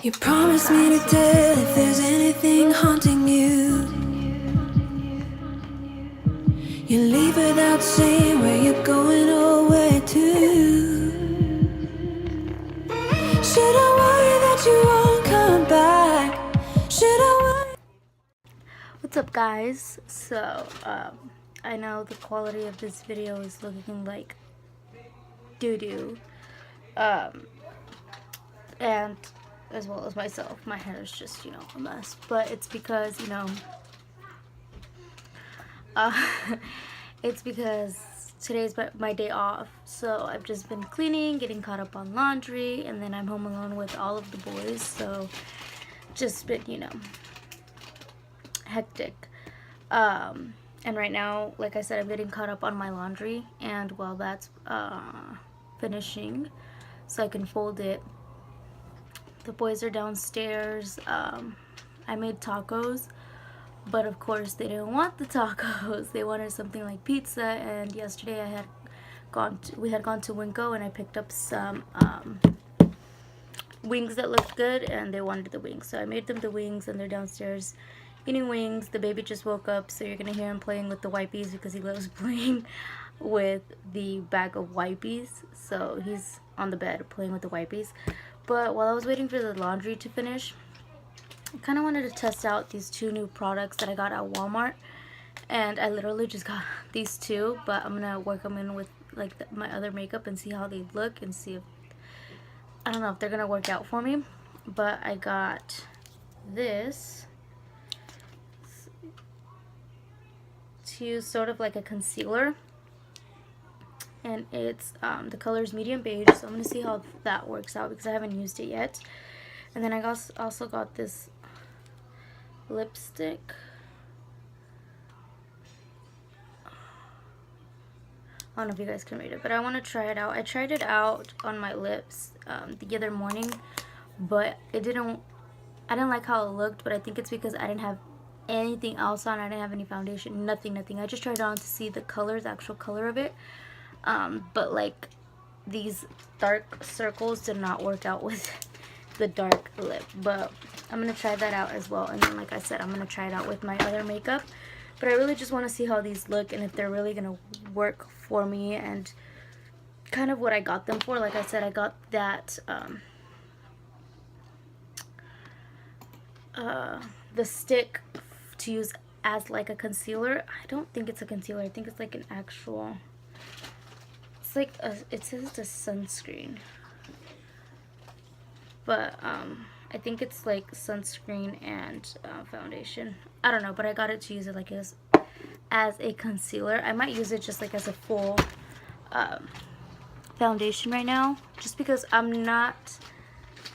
You promised me to tell if there's anything haunting you. You leave without saying where you're going or where to. Should I worry that you won't come back? Should I worry? What's up, guys? So I know the quality of this video is looking like doo-doo, and as well as myself, my hair is just, a mess, but it's because, uh, it's because today's my day off, so I've just been cleaning, getting caught up on laundry, and then I'm home alone with all of the boys, so just been, hectic. And right now, like I said, I'm getting caught up on my laundry, and while that's finishing, so I can fold it, the boys are downstairs. I made tacos, but of course they didn't want the tacos. They wanted something like pizza, and yesterday we had gone to Winco, and I picked up some wings that looked good, and they wanted the wings, so I made them the wings, and they're downstairs eating wings. The baby just woke up, so you're gonna hear him playing with the wipes because he loves playing with the bag of wipes. So he's on the bed playing with the wipes. But while I was waiting for the laundry to finish, I kind of wanted to test out these two new products that I got at Walmart, and I literally just got these two, but I'm gonna work them in with like my other makeup and see how they look, and see if, I don't know if they're gonna work out for me. But I got this to use sort of like a concealer, and it's the color is medium beige, so I'm gonna see how that works out because I haven't used it yet. And then I also got this lipstick. I don't know if you guys can read it, but I want to try it out. I tried it out on my lips the other morning, but I didn't like how it looked. But I think it's because I didn't have anything else on. I didn't have any foundation, nothing. I just tried it on to see the color, the actual color of it. But like these dark circles did not work out with the dark lip. But I'm gonna try that out as well. And then, like I said, I'm gonna try it out with my other makeup. But I really just want to see how these look and if they're really gonna work for me and kind of what I got them for. Like I said, I got that the stick to use as like a concealer. I don't think it's a concealer. I think it's like an actual, it's like it says it's a sunscreen, but I think it's like sunscreen and foundation. I don't know, but I got it to use it like as a concealer. I might use it just like as a full foundation right now, just because I'm not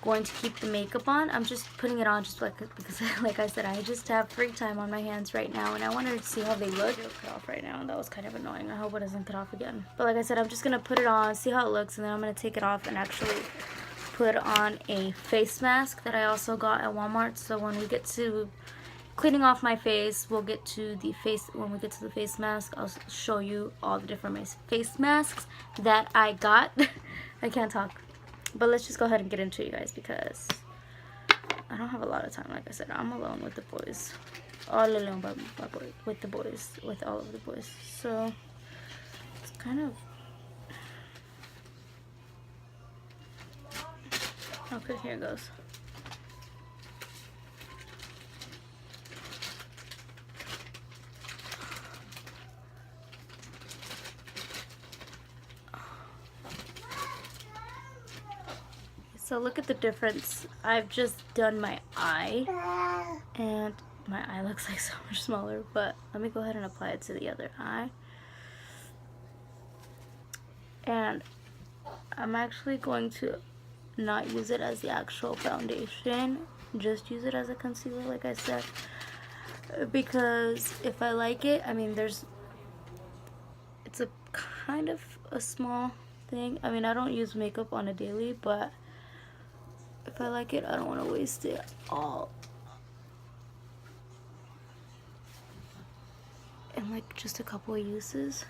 going to keep the makeup on. I'm just putting it on just like because like I said, I just have free time on my hands right now, and I wanted to see how they look. It'll cut off right now, and that was kind of annoying. I hope it doesn't cut off again. But like I said, I'm just gonna put it on, see how it looks, and then I'm gonna take it off and actually put on a face mask that I also got at Walmart. So when we get to cleaning off my face, when we get to the face mask, I'll show you all the different face masks that I got. I can't talk. But let's just go ahead and get into it, you guys, because I don't have a lot of time. Like I said, I'm alone with the boys. All alone with the boys, with all of the boys. So it's kind of... Okay, here it goes. So look at the difference. I've just done my eye, and my eye looks like so much smaller, but let me go ahead and apply it to the other eye. And I'm actually going to not use it as the actual foundation, just use it as a concealer, like I said, because if I like it, I mean, it's a kind of a small thing. I mean, I don't use makeup on a daily, but if I like it, I don't want to waste it all in like just a couple of uses.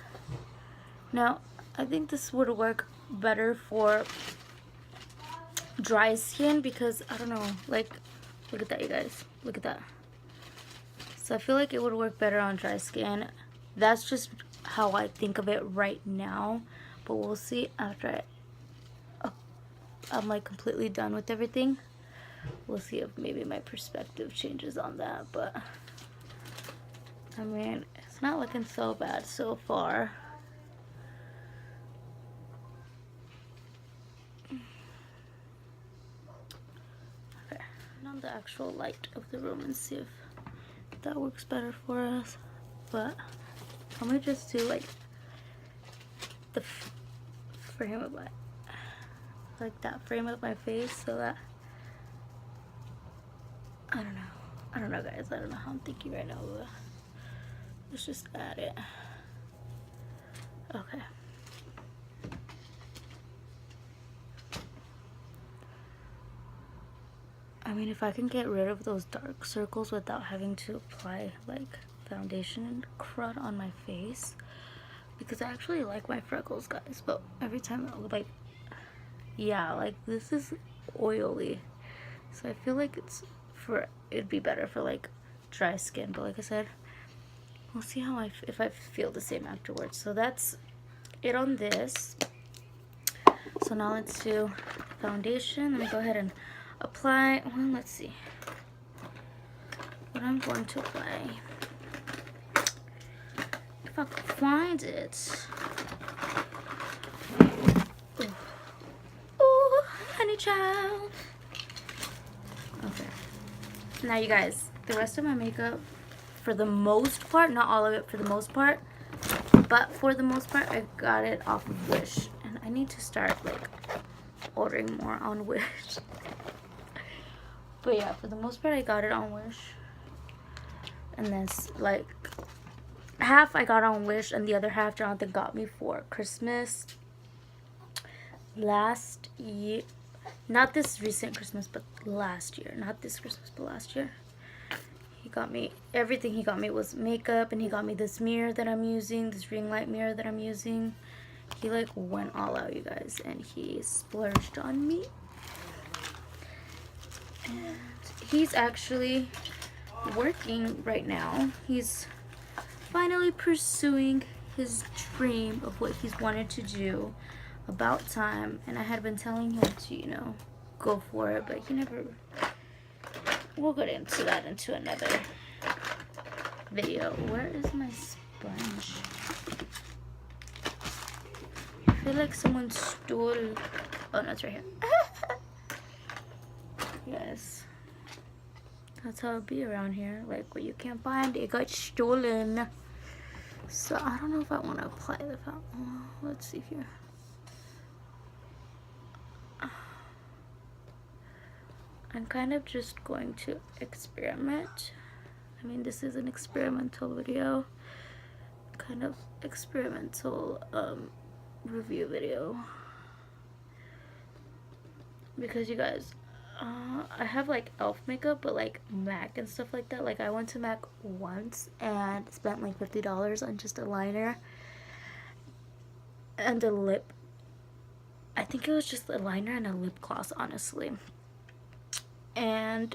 Now, I think this would work better for dry skin because I don't know, like, look at that, you guys, look at that. So I feel like it would work better on dry skin. That's just how I think of it right now, but we'll see after I'm like completely done with everything. We'll see if maybe my perspective changes on that, but I mean, it's not looking so bad so far. Okay, turn on the actual light of the room and see if that works better for us. But let me just do like the frame of my, like that frame of my face, so that I don't know guys, I don't know how I'm thinking right now, but let's just add it. Okay. I mean, if I can get rid of those dark circles without having to apply like foundation and crud on my face, because I actually like my freckles, guys, but every time I would like, yeah, like this is oily, so I feel like it'd be better for like dry skin, but like I said, we'll see how if I feel the same afterwards. So that's it on this. So now let's do foundation. Let me go ahead and apply. Well, let's see what I'm going to apply. If I can find it. Ooh, honey child. Okay. Now you guys, the rest of my makeup, for the most part, not all of it, for the most part, but for the most part, I got it off of Wish, and I need to start like ordering more on Wish. But yeah, for the most part, I got it on Wish, and then like half I got on Wish, and the other half Jonathan got me for Christmas last year. Not this recent Christmas, but last year. Not this Christmas, but last year. He got me, everything he got me was makeup, and he got me this mirror that I'm using, this ring light mirror that I'm using. He like went all out, you guys, and he splurged on me. And he's actually working right now. He's finally pursuing his dream of what he's wanted to do. About time. And I had been telling him to, you know, go for it, but he never. We'll get into that into another video. Where is my sponge? I feel like someone stole. Oh no, it's right here. Yes, that's how it be around here. Like what you can't find, it got stolen. So I don't know if I want to apply the fountain. Let's see here. I'm kind of just going to experiment. I mean, this is an experimental video, kind of experimental review video, because you guys, I have like elf makeup, but like MAC and stuff like that. Like I went to MAC once and spent like $50 on just a liner and a lip. I think it was just a liner and a lip gloss, honestly. And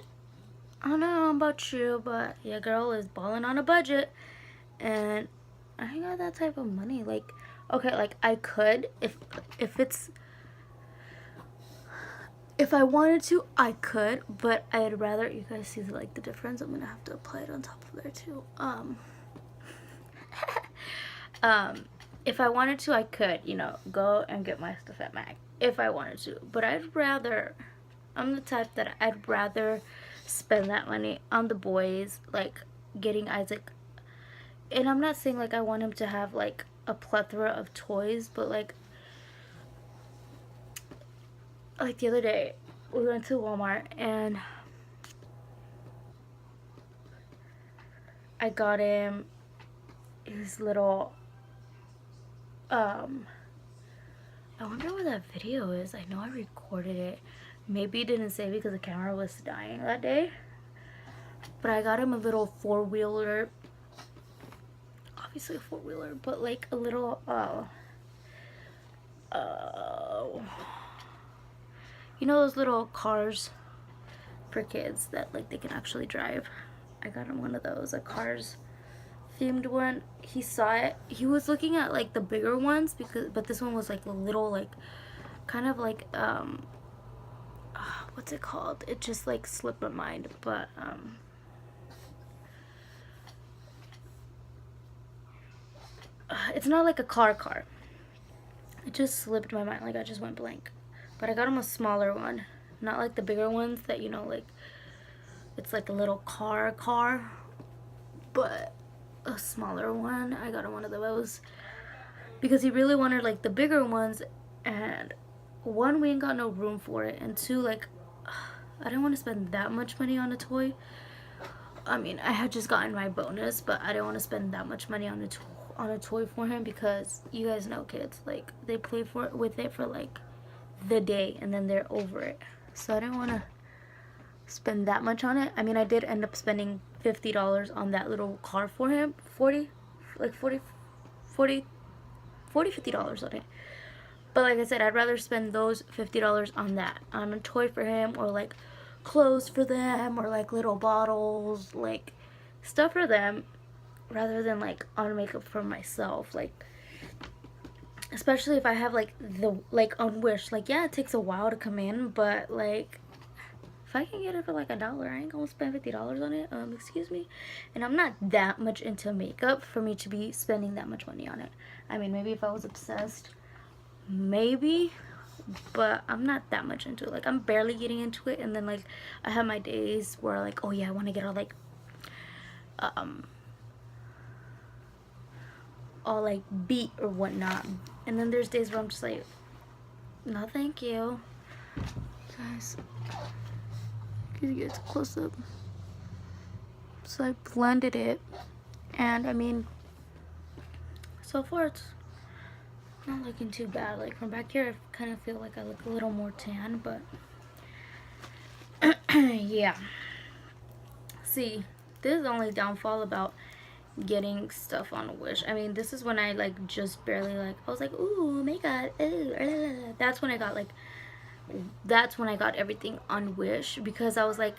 I don't know about you, but your girl is balling on a budget, and I ain't got that type of money. Like, okay, like I could, if I wanted to, I could, but I'd rather, you guys see like the difference. I'm gonna have to apply it on top of there too. If I wanted to, I could, you know, go and get my stuff at MAC if I wanted to, but I'd rather. I'm the type that I'd rather spend that money on the boys, like getting Isaac. And I'm not saying like I want him to have like a plethora of toys, but like the other day we went to Walmart and I got him his little I wonder where that video is. I know I recorded it. Maybe it didn't save because the camera was dying that day. But I got him a little four-wheeler. Obviously a four-wheeler, but like a little, You know those little cars for kids that like they can actually drive? I got him one of those, a Cars themed one. He saw it. He was looking at like the bigger ones but this one was like a little like kind of like what's it called? It just like slipped my mind, but it's not like a car. It just slipped my mind, like I just went blank. But I got him a smaller one, not like the bigger ones that, you know, like it's like a little car, but a smaller one. I got him one of those because he really wanted like the bigger ones, and one, we ain't got no room for it, and two, like I didn't want to spend that much money on a toy. I mean, I had just gotten my bonus, but I didn't want to spend that much money on a toy for him, because you guys know kids, like they play with it for like the day and then they're over it. So I didn't want to spend that much on it. I mean, I did end up spending $50 on that little car for him. $50 on it. But like I said, I'd rather spend those $50 on that, on a toy for him, or like clothes for them, or like little bottles, like stuff for them, rather than like on makeup for myself. Like, especially if I have like on Wish, like yeah, it takes a while to come in, but like if I can get it for like $1, I ain't gonna spend $50 on it. Excuse me. And I'm not that much into makeup for me to be spending that much money on it. I mean, maybe if I was obsessed, maybe, but I'm not that much into it. Like, I'm barely getting into it, and then like I have my days where like, oh yeah, I want to get all like beat or whatnot, and then there's days where I'm just like, no thank you. Guys, can you get close up? So I blended it, and I mean, so far it's not looking too bad. Like from back here, I kind of feel like I look a little more tan, but yeah. See, this is the only downfall about getting stuff on Wish. I mean, this is when I like just barely like, I was like, ooh, makeup, ooh. That's when I got everything on Wish, because I was like,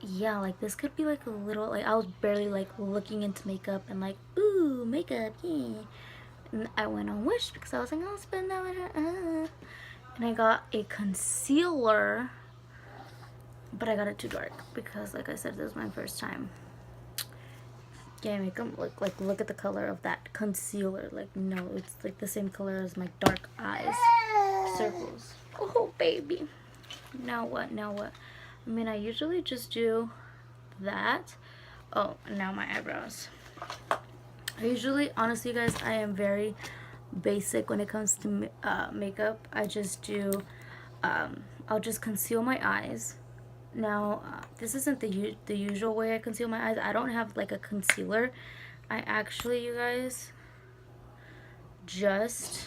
yeah, like this could be like a little, like I was barely like looking into makeup and like, ooh, makeup, yeah. And I went on Wish because I was like, I'll spend that much. And I got a concealer, but I got it too dark because, like I said, this was my first time getting makeup. Look at the color of that concealer. Like, no, it's like the same color as my dark eyes circles. Oh baby, now what? I mean, I usually just do that. Oh, now my eyebrows. I usually, honestly guys, I am very basic when it comes to makeup. I just do, I'll just conceal my eyes. Now, this isn't the usual way I conceal my eyes. I don't have like a concealer. I actually, you guys, just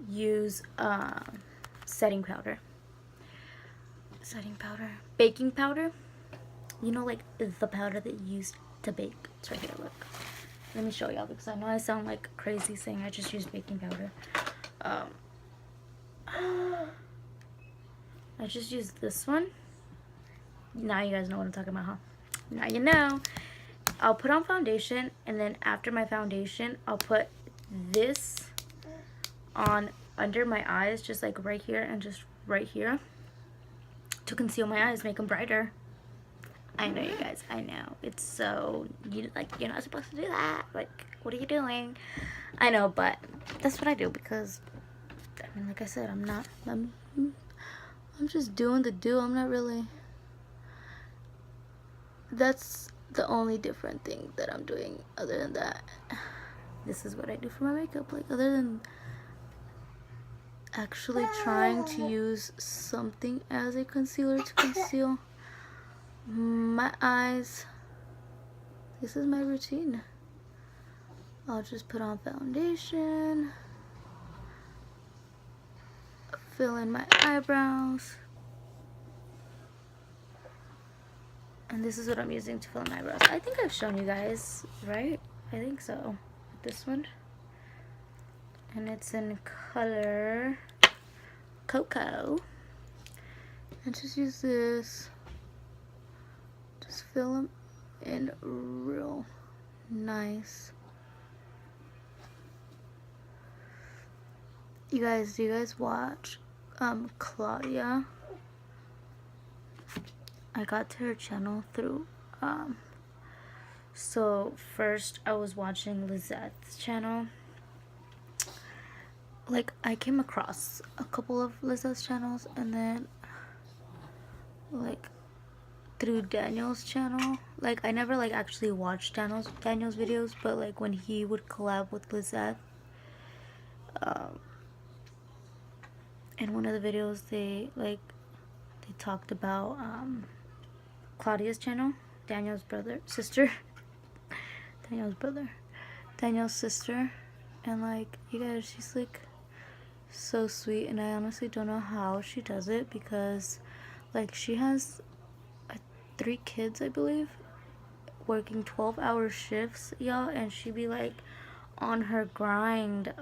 use setting powder. Baking powder. You know, like the powder that you use to bake. It's right here, look. Let me show y'all, because I know I sound like crazy saying I just use baking powder. I just use this one. Now you guys know what I'm talking about, huh? Now you know. I'll put on foundation, and then after my foundation, I'll put this on under my eyes, just like right here and just right here, to conceal my eyes, make them brighter. I know, you guys, I know. It's so, you're not supposed to do that. Like, what are you doing? I know, but that's what I do, because, I mean, like I said, I'm just doing the do. I'm not really, that's the only different thing that I'm doing. Other than that, this is what I do for my makeup. Like, other than actually trying to use something as a concealer to conceal my eyes, this is my routine. I'll just put on foundation, fill in my eyebrows, and this is what I'm using to fill in my eyebrows. I think I've shown you guys, right? I think so. This one, and it's in color Cocoa. And just use this. Just fill them in real nice. You guys, do you guys watch Claudia? I got to her channel through so first I was watching Lizette's channel. Like, I came across a couple of Lizette's channels, and then like through Daniel's channel. Like, I never like actually watched Daniel's videos, but like when he would collab with Lizette, in one of the videos they talked about Claudia's channel, Daniel's sister, and like, you guys, she's like so sweet, and I honestly don't know how she does it, because like she has 3 kids, I believe, working 12-hour shifts, y'all, and she be like on her grind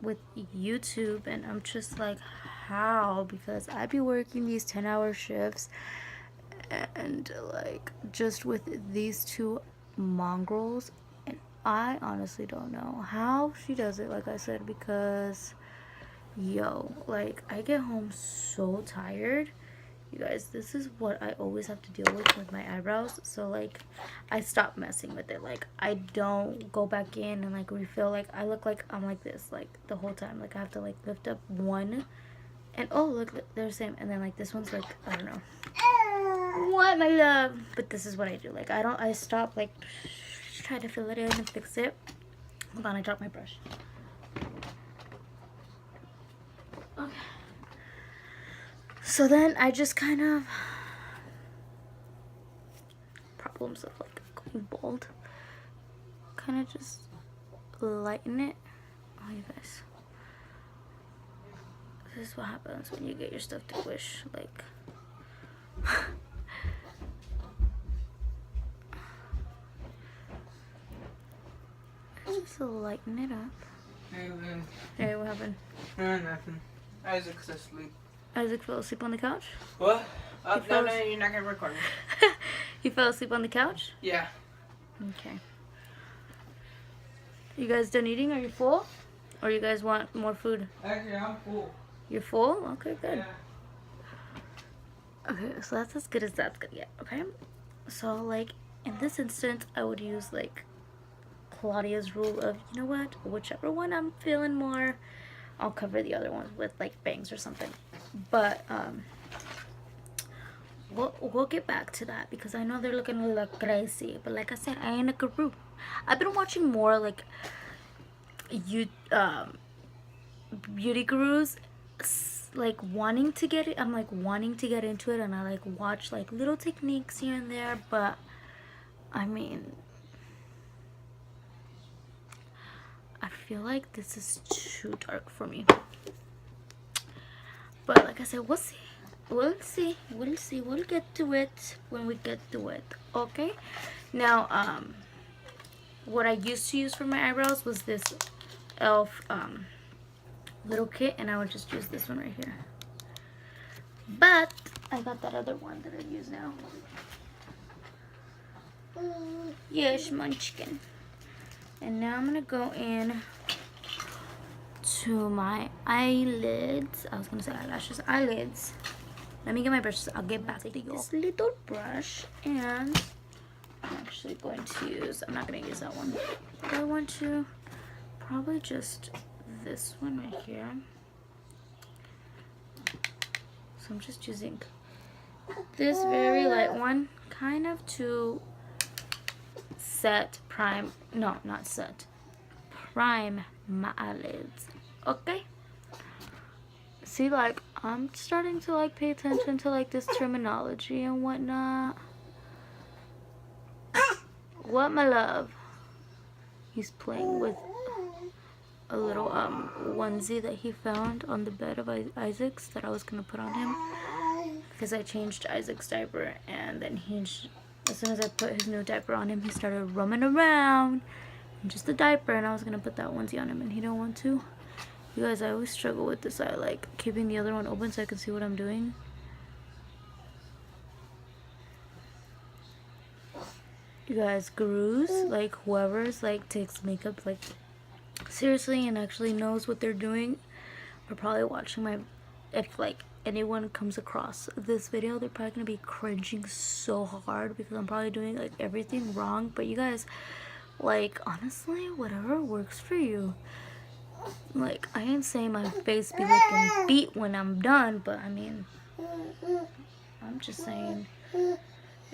with YouTube, and I'm just like, how? Because I'd be working these 10-hour shifts, and like just with these 2 mongrels, and I honestly don't know how she does it, like I said, because yo, like, I get home so tired. You guys, this is what I always have to deal with my eyebrows. So like, I stop messing with it. Like, I don't go back in and like refill. Like, I look like I'm like this like the whole time. Like, I have to like lift up one, and oh look, they're the same. And then like this one's like, I don't know what, my love, but this is what I do. Like, I stop like try to fill it in and fix it. Hold on, I dropped my brush. Okay. So then I just kind of, problems of like going bald, kind of just lighten it. Oh, you guys, this is what happens when you get your stuff to wish. Like, just lighten it up. Hey, what happened? Nothing. Isaac's asleep. Isaac fell asleep on the couch? What? No, you're not gonna record me. He fell asleep on the couch? Yeah. Okay. You guys done eating? Are you full? Or you guys want more food? Actually, I'm full. You're full? Okay, good. Yeah. Okay, so that's as good as that's gonna get, okay? So, like, in this instance, I would use, like, Claudia's rule of, you know what? Whichever one I'm feeling more, I'll cover the other ones with, like, bangs or something. But, we'll get back to that, because I know they're looking a little crazy. But like I said, I ain't a guru. I've been watching more, like, beauty gurus, like, wanting to get it. I'm, like, wanting to get into it, and I, like, watch, like, little techniques here and there. But, I mean, I feel like this is too dark for me. But like I said, we'll see. We'll see. We'll get to it when we get to it. Okay? Now, what I used to use for my eyebrows was this e.l.f. Little kit, and I would just use this one right here. But I got that other one that I use now. Yes, munchkin. And now I'm gonna go in to my eyelids. I was gonna say eyelashes. Eyelids. Let me get my brushes. I'll get back to this little brush, and I'm actually going to use, I'm not gonna use that one. I want to probably just this one right here. So I'm just using this very light one, kind of to prime my eyelids. Okay? See, like, I'm starting to, like, pay attention to, like, this terminology and whatnot. What, my love? He's playing with a little onesie that he found on the bed of Isaac's that I was gonna put on him, because I changed Isaac's diaper, and then as soon as I put his new diaper on him, he started roaming around in just the diaper, and I was gonna put that onesie on him, and he didn't want to. You guys, I always struggle with this. I like keeping the other one open so I can see what I'm doing. You guys, gurus, like whoever's like takes makeup like seriously and actually knows what they're doing, are probably watching my, if like anyone comes across this video, they're probably gonna be cringing so hard because I'm probably doing like everything wrong. But you guys, like, honestly, whatever works for you. Like, I ain't saying my face be looking beat when I'm done, but I mean, I'm just saying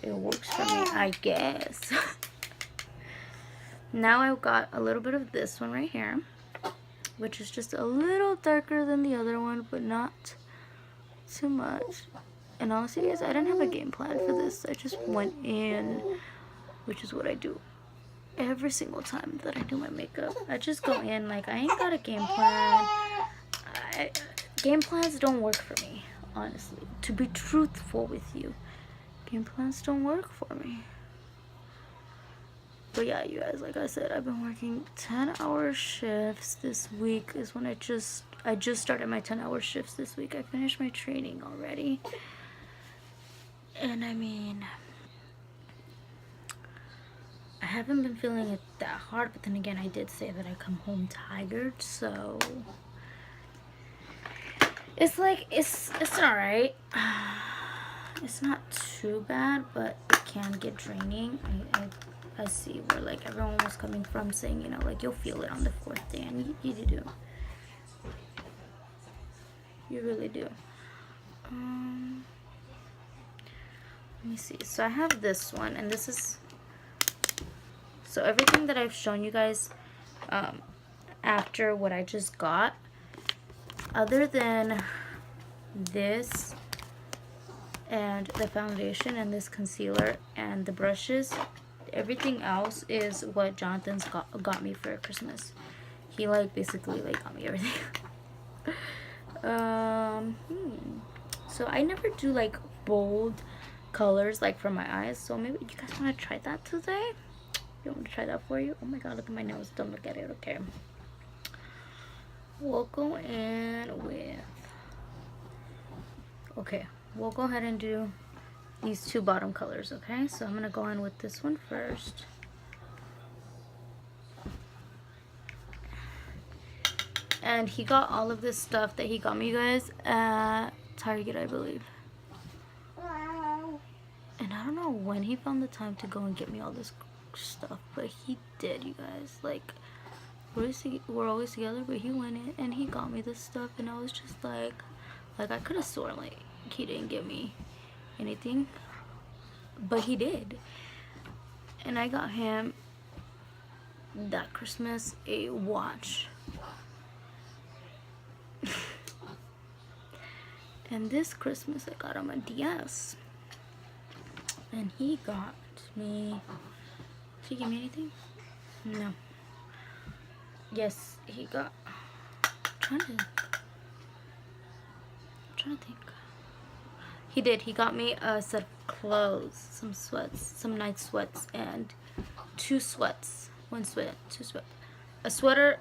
it works for me, I guess. Now I've got a little bit of this one right here, which is just a little darker than the other one, but not too much. And honestly, guys, I didn't have a game plan for this. I just went in, which is what I do every single time that I do my makeup. I just go in like I ain't got a game plan. Game plans don't work for me, honestly. To be truthful with you, game plans don't work for me. But yeah, you guys, like I said, I've been working 10-hour shifts. This week is when I just started my 10-hour shifts this week. I finished my training already. And I mean, I haven't been feeling it that hard, but then again, I did say that I come home tired, so it's like, it's alright. It's not too bad, but it can get draining. I see where like everyone was coming from, saying, you know, like you'll feel it on the 4th day, and you do. You really do. Let me see. So I have this one, and this is, so everything that I've shown you guys after what I just got, other than this and the foundation and this concealer and the brushes, everything else is what Jonathan's got me for Christmas. He like basically like got me everything. So I never do like bold colors like for my eyes, so maybe you guys want to try that today. You want me to try that for you? Oh my god, look at my nose. Don't look at it. Okay, we'll go in with, okay, we'll go ahead and do these two bottom colors. Okay, so I'm gonna go in with this one first. And he got all of this stuff that he got me, you guys, at Target, I believe. And I don't know when he found the time to go and get me all this stuff, but he did, you guys. Like, we're always together, but he went in and he got me this stuff, and I was just like I could have sworn like he didn't give me anything, but he did. And I got him that Christmas a watch. And this Christmas I got him a DS. And he got me, did he give me anything? No. Yes, he got, I'm trying to think. He did. He got me a set of clothes, some sweats, some night sweats, and 2 sweats. 1 sweat, 2 sweat. A sweater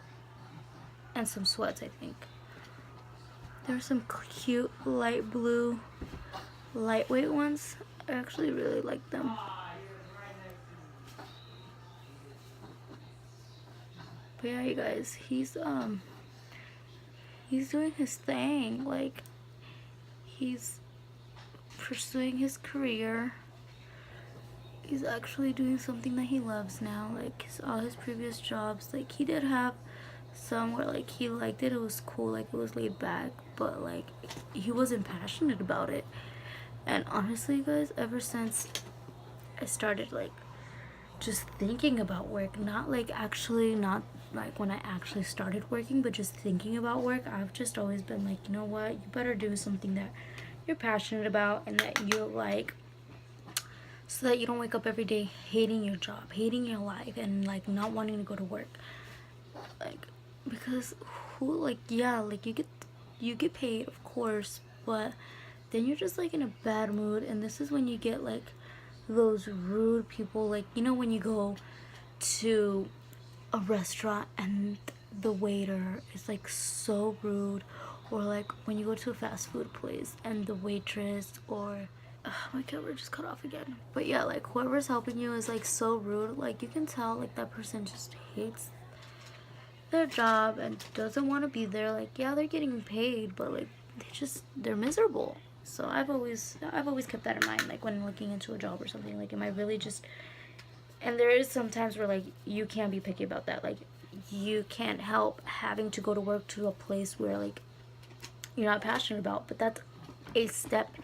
and some sweats, I think. There are some cute light blue, lightweight ones. I actually really like them. But yeah, you guys, he's doing his thing. Like, he's pursuing his career. He's actually doing something that he loves now. Like, all his previous jobs, like, he did have some where like he liked it, it was cool, like it was laid back, but like he wasn't passionate about it. And honestly, guys, ever since I started like just thinking about work, not like when I actually started working, but just thinking about work, I've just always been like, you know what, you better do something that you're passionate about and that you like, so that you don't wake up every day hating your job, hating your life, and like not wanting to go to work. Like, because who, like, yeah, like you get paid, of course, but then you're just like in a bad mood. And this is when you get like those rude people, like, you know, when you go to a restaurant and the waiter is like so rude, or like when you go to a fast food place and the waitress, or my camera just cut off again. But yeah, like whoever's helping you is like so rude. Like you can tell like that person just hates their job and doesn't want to be there. Like yeah, they're getting paid, but like they're miserable. So I've always kept that in mind, like when looking into a job or something. Like am I really just, and there is sometimes where like you can't be picky about that. Like you can't help having to go to work to a place where like you're not passionate about, but that's a step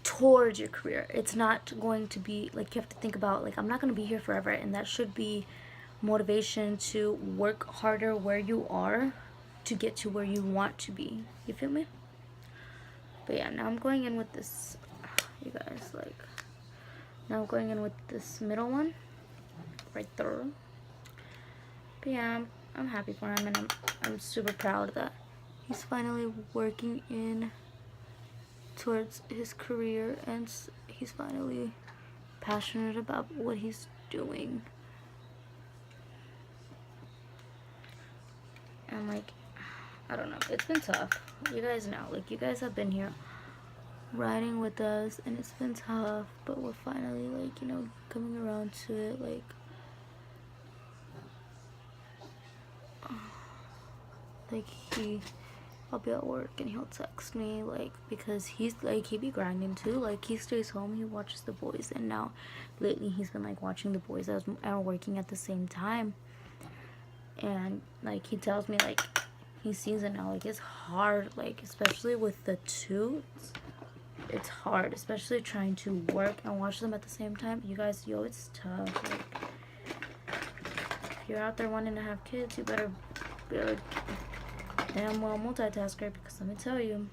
towards your career. It's not going to be like, you have to think about like, I'm not going to be here forever, and that should be motivation to work harder where you are to get to where you want to be. You feel me? But yeah, now I'm going in with this, you guys, like, now I'm going in with this middle one right there. But yeah, I'm happy for him, and I'm super proud that he's finally working in towards his career, and he's finally passionate about what he's doing. And like, I don't know, it's been tough. You guys know, like you guys have been here riding with us, and it's been tough, but we're finally like, you know, coming around to it. Like I'll be at work and he'll text me, like, because he's like, he be grinding too. Like he stays home, he watches The Boys, and now lately he's been like watching The Boys and working at the same time. And like he tells me like he sees it now, like it's hard, like especially with the two, it's hard, especially trying to work and watch them at the same time. You guys, yo, it's tough. Like if you're out there wanting to have kids, you better be a damn well multitasker, because let me tell you,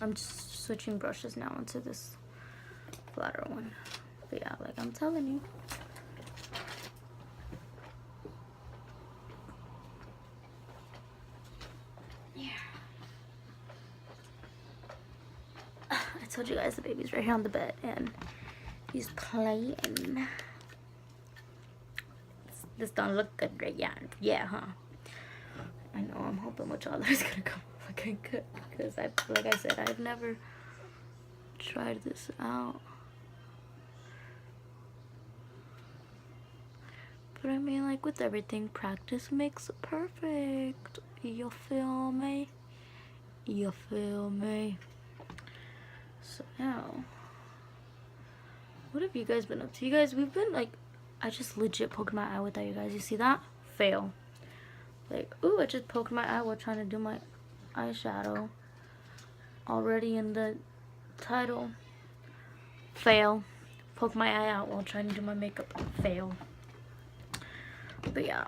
I'm just switching brushes now into this flatter one. But yeah, like I'm telling you, I told you guys the baby's right here on the bed and he's playing. This don't look good right? Yeah, huh? I know, I'm hoping my is gonna come looking good, because like I said, I've never tried this out. But I mean, like with everything, practice makes perfect. You feel me? You feel me? So now, what have you guys been up to? You guys, we've been like, I just legit poked my eye without you guys. You see that? Fail. Like, ooh, I just poked my eye while trying to do my eyeshadow. Already in the title. Fail. Poke my eye out while trying to do my makeup. Fail. But yeah,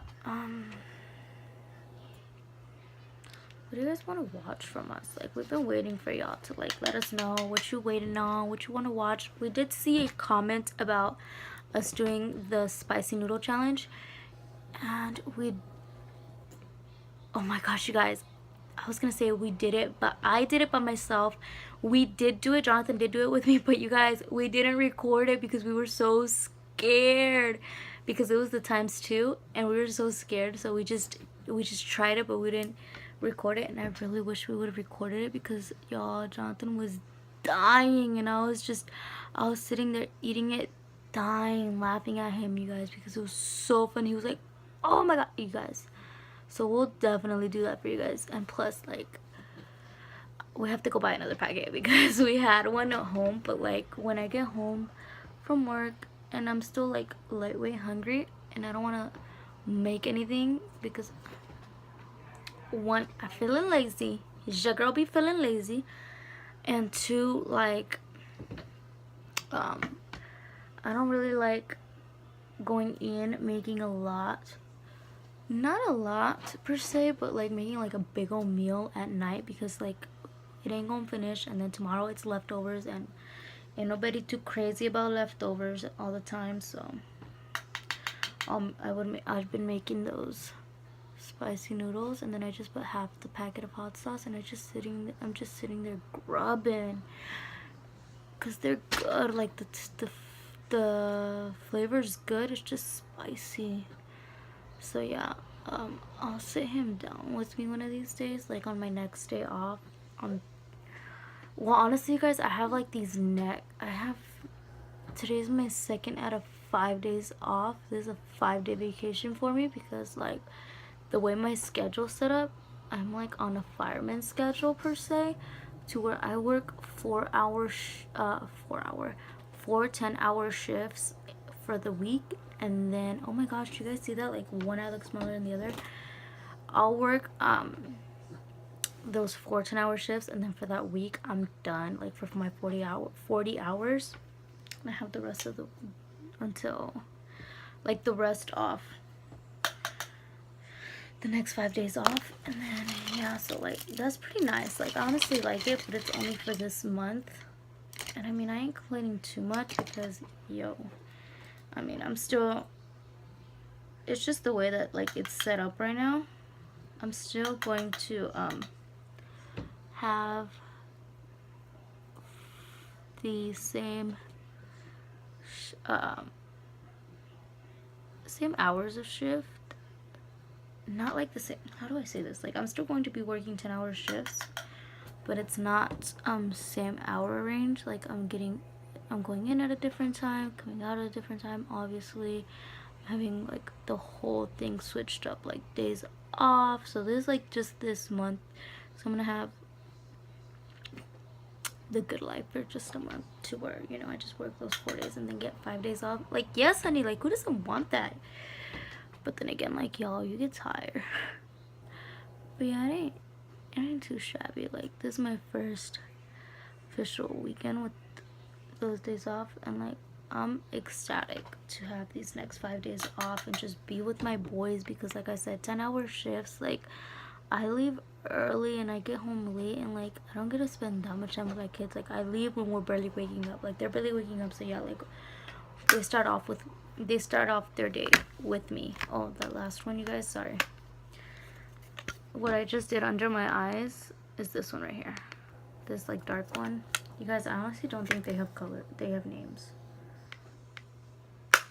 what do you guys want to watch from us? Like, we've been waiting for y'all to like let us know what you waiting on, what you want to watch. We did see a comment about us doing the spicy noodle challenge, and oh my gosh, you guys, I was gonna say we did it, but I did it by myself. We did do it, Jonathan did do it with me, but you guys, we didn't record it because we were so scared, because it was the ×2 and we were so scared. So we just tried it, but we didn't record it. And I really wish we would have recorded it, because y'all, Jonathan was dying, and I was sitting there eating it, dying, laughing at him, you guys, because it was so funny. He was like, oh my god, you guys. So we'll definitely do that for you guys. And plus, like, we have to go buy another packet, because we had one at home, but like when I get home from work and I'm still like lightweight hungry and I don't want to make anything, because one, I'm feeling lazy. Your girl be feeling lazy. And two, like, I don't really like going in making a lot, not a lot per se, but like making like a big old meal at night, because like it ain't gonna finish, and then tomorrow it's leftovers, and ain't nobody too crazy about leftovers all the time. So I've been making those spicy noodles, and then I just put half the packet of hot sauce, and I'm just sitting there grubbing, because they're good. Like the flavor is good, it's just spicy. So yeah, I'll sit him down with me one of these days, like on my next day off. Well, honestly, you guys, I have like today's my second out of 5 days off. This is a 5-day vacation for me because like the way my schedule's set up, I'm like on a fireman schedule per se, to where I work 4 10-hour shifts for the week, and then oh my gosh, you guys see that, like one eye looks smaller than the other. I'll work those 4 10-hour shifts, and then for that week I'm done, like for my 40 hours. I have the rest of the until like the rest off, the next 5 days off, and then yeah, so like that's pretty nice. Like I honestly like it, but it's only for this month, and I mean I ain't complaining too much because I mean I'm still, it's just the way that like it's set up right now. I'm still going to have the same hours of shift, not like the same, how do I say this, like I'm still going to be working 10-hour shifts, but it's not same hour range. Like I'm going in at a different time, coming out at a different time. Obviously I'm having like the whole thing switched up, like days off. So this is like just this month, so I'm gonna have the good life for just a month, to where I just work those 4 days and then get 5 days off. Like yes honey, like who doesn't want that? But then again, like y'all, you get tired. But yeah, it ain't too shabby. Like this is my first official weekend with those days off, and like I'm ecstatic to have these next 5 days off and just be with my boys, because like I said, 10-hour shifts, like I leave early and I get home late, and like I don't get to spend that much time with my kids. Like I leave when we're barely waking up, like they're barely waking up, so yeah, like they start off their day with me. Oh, that last one, you guys, sorry. What I just did under my eyes is this one right here, this like dark one. You guys, I honestly don't think they have color, they have names.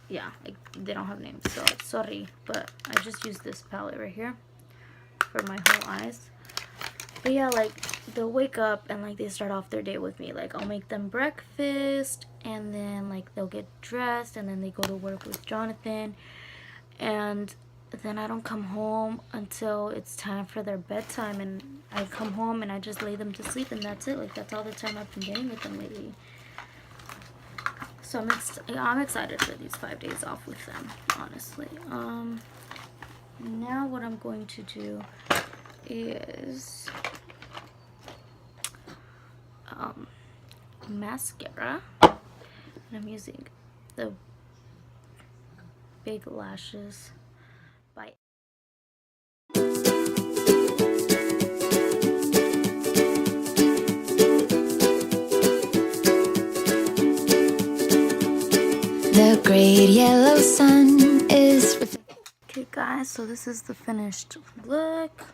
Yeah, like they don't have names, so sorry, but I just used this palette right here for my whole eyes. But yeah, like they'll wake up and like they start off their day with me. Like I'll make them breakfast, and then like they'll get dressed, and then they go to work with Jonathan, and then I don't come home until it's time for their bedtime, and I come home and I just lay them to sleep, and that's it. Like that's all the time I've been getting with them lately. So I'm excited for these 5 days off with them, honestly. Now what I'm going to do is mascara, and I'm using the Big Lashes by The great yellow sun is. Okay guys, so this is the finished look.